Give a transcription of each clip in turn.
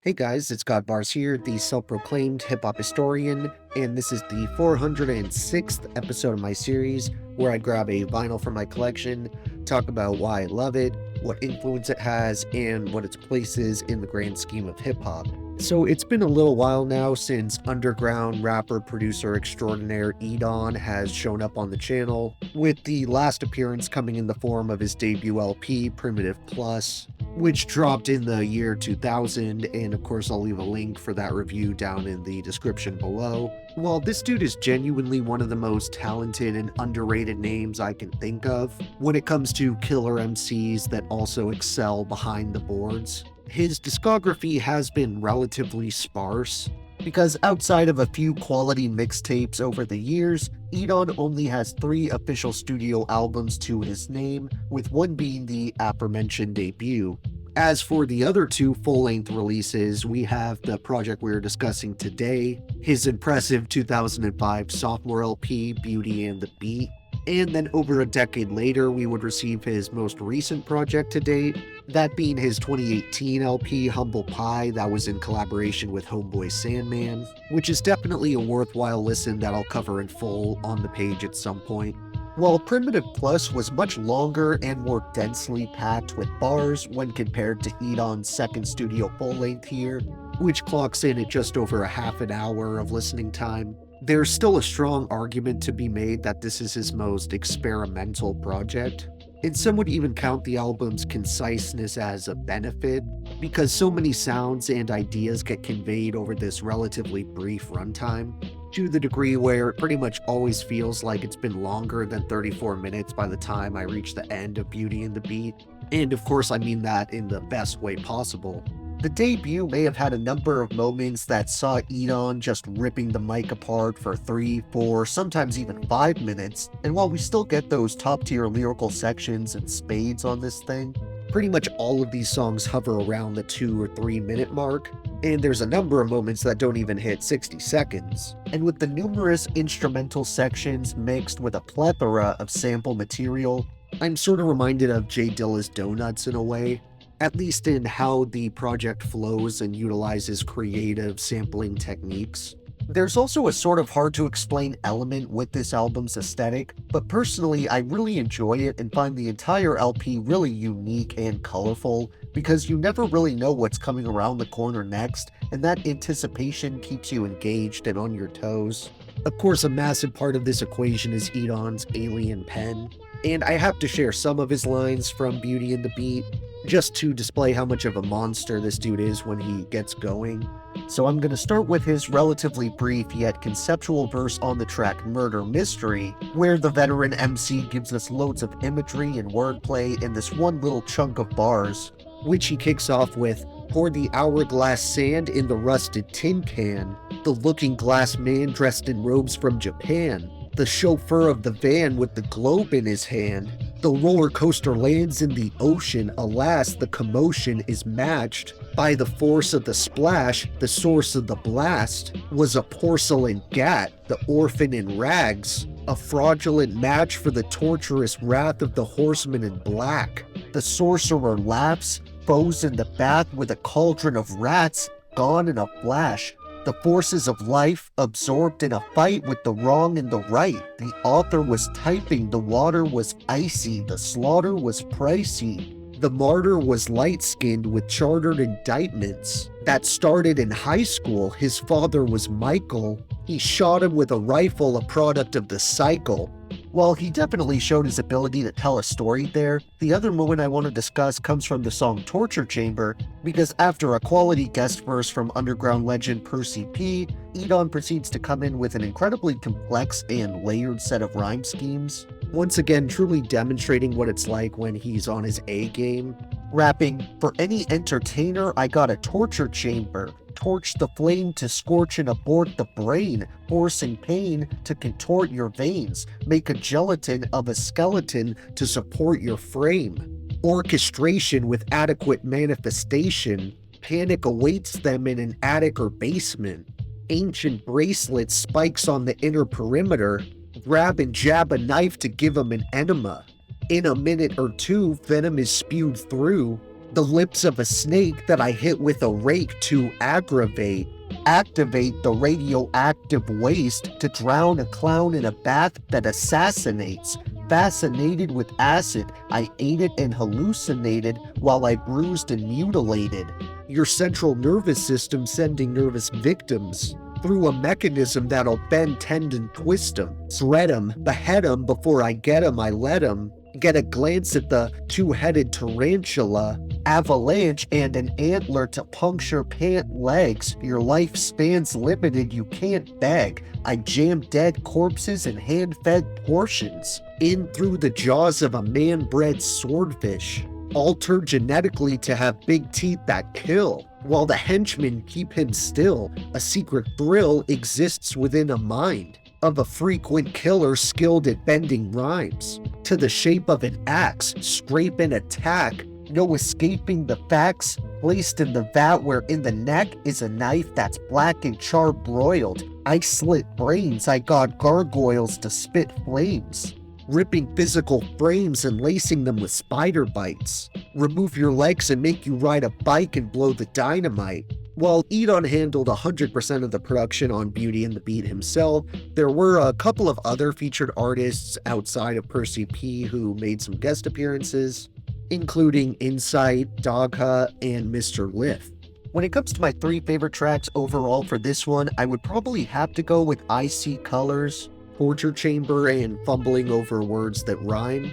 Hey guys, it's God Bars here, the self-proclaimed hip-hop historian, and this is the 406th episode of my series where I grab a vinyl from my collection, talk about why I love it, what influence it has, and what its place is in the grand scheme of hip-hop. So it's been a little while now since underground rapper producer extraordinaire Edan has shown up on the channel, with the last appearance coming in the form of his debut LP, Primitive Plus, which dropped in the year 2000, and of course I'll leave a link for that review down in the description below. While this dude is genuinely one of the most talented and underrated names I can think of when it comes to killer MCs that also excel behind the boards, his discography has been relatively sparse, because outside of a few quality mixtapes over the years, Edan only has 3 official studio albums to his name, with one being the aforementioned debut. As for the other 2 full-length releases, we have the project we're discussing today, his impressive 2005 sophomore LP, Beauty and the Beat, and then over a decade later we would receive his most recent project to date, that being his 2018 LP, Humble Pie, that was in collaboration with Homeboy Sandman, which is definitely a worthwhile listen that I'll cover in full on the page at some point. While Primitive Plus was much longer and more densely packed with bars when compared to Edan's second studio full-length here, which clocks in at just over a half an hour of listening time, there's still a strong argument to be made that this is his most experimental project, and some would even count the album's conciseness as a benefit, because so many sounds and ideas get conveyed over this relatively brief runtime, to the degree where it pretty much always feels like it's been longer than 34 minutes by the time I reach the end of Beauty and the Beat, and of course I mean that in the best way possible. The debut may have had a number of moments that saw Edan just ripping the mic apart for 3, 4, sometimes even 5 minutes, and while we still get those top-tier lyrical sections and spades on this thing, pretty much all of these songs hover around the 2 or 3 minute mark, and there's a number of moments that don't even hit 60 seconds. And with the numerous instrumental sections mixed with a plethora of sample material, I'm sort of reminded of Jay Dilla's Donuts in a way, at least in how the project flows and utilizes creative sampling techniques. There's also a sort of hard-to-explain element with this album's aesthetic, but personally I really enjoy it and find the entire LP really unique and colorful, because you never really know what's coming around the corner next, and that anticipation keeps you engaged and on your toes. Of course, a massive part of this equation is Edan's alien pen, and I have to share some of his lines from Beauty and the Beat, just to display how much of a monster this dude is when he gets going. So I'm gonna start with his relatively brief yet conceptual verse on the track Murder Mystery, where the veteran MC gives us loads of imagery and wordplay in this one little chunk of bars, which he kicks off with, "Pour the hourglass sand in the rusted tin can, the looking glass man dressed in robes from Japan, the chauffeur of the van with the globe in his hand. The roller coaster lands in the ocean, alas, the commotion is matched by the force of the splash, the source of the blast was a porcelain gat, the orphan in rags, a fraudulent match for the torturous wrath of the horseman in black. The sorcerer laughs, foes in the bath with a cauldron of rats, gone in a flash. The forces of life absorbed in a fight with the wrong and the right. The author was typing, the water was icy, the slaughter was pricey. The martyr was light-skinned with chartered indictments. That started in high school, his father was Michael. He shot him with a rifle, a product of the cycle." While he definitely showed his ability to tell a story there, the other moment I want to discuss comes from the song Torture Chamber, because after a quality guest verse from underground legend Percy P, Edan proceeds to come in with an incredibly complex and layered set of rhyme schemes, once again truly demonstrating what it's like when he's on his A game. Rapping, "For any entertainer, I got a torture chamber. Torch the flame to scorch and abort the brain, forcing pain to contort your veins, make a gelatin of a skeleton to support your frame. Orchestration with adequate manifestation, panic awaits them in an attic or basement. Ancient bracelets, spikes on the inner perimeter, grab and jab a knife to give them an enema. In a minute or two, venom is spewed through. The lips of a snake that I hit with a rake to aggravate. Activate the radioactive waste to drown a clown in a bath that assassinates. Fascinated with acid, I ate it and hallucinated while I bruised and mutilated. Your central nervous system sending nervous victims through a mechanism that'll bend, tend, and twist 'em. Thread 'em, behead 'em before I get 'em, I let 'em. Get a glance at the two-headed tarantula. Avalanche and an antler to puncture pant legs. Your lifespan's limited, you can't beg. I jam dead corpses in hand-fed portions. In through the jaws of a man-bred swordfish. Altered genetically to have big teeth that kill. While the henchmen keep him still, a secret thrill exists within a mind of a frequent killer skilled at bending rhymes. To the shape of an axe, scrape and attack, no escaping the facts, placed in the vat where in the neck is a knife that's black and charbroiled. I slit brains, I got gargoyles to spit flames. Ripping physical frames and lacing them with spider bites. Remove your legs and make you ride a bike and blow the dynamite. While Edan handled 100% of the production on Beauty and the Beat himself, there were a couple of other featured artists outside of Percy P who made some guest appearances, including Insight, Dogha, and Mr. Liff. When it comes to my 3 favorite tracks overall for this one, I would probably have to go with I See Colors, Torture Chamber, and Fumbling Over Words That Rhyme.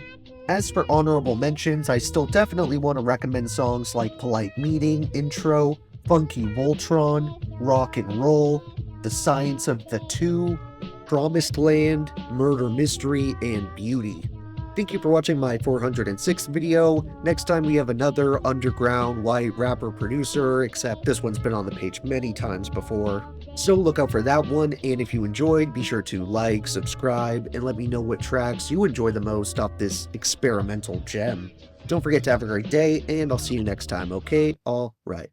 As for honorable mentions, I still definitely want to recommend songs like Polite Meeting, Intro, Funky Voltron, Rock and Roll, The Science of the Two, Promised Land, Murder Mystery, and Beauty. Thank you for watching my 406th video. Next time we have another underground white rapper producer, except this one's been on the page many times before. So look out for that one, and if you enjoyed, be sure to like, subscribe, and let me know what tracks you enjoy the most off this experimental gem. Don't forget to have a great day, and I'll see you next time, okay? All right.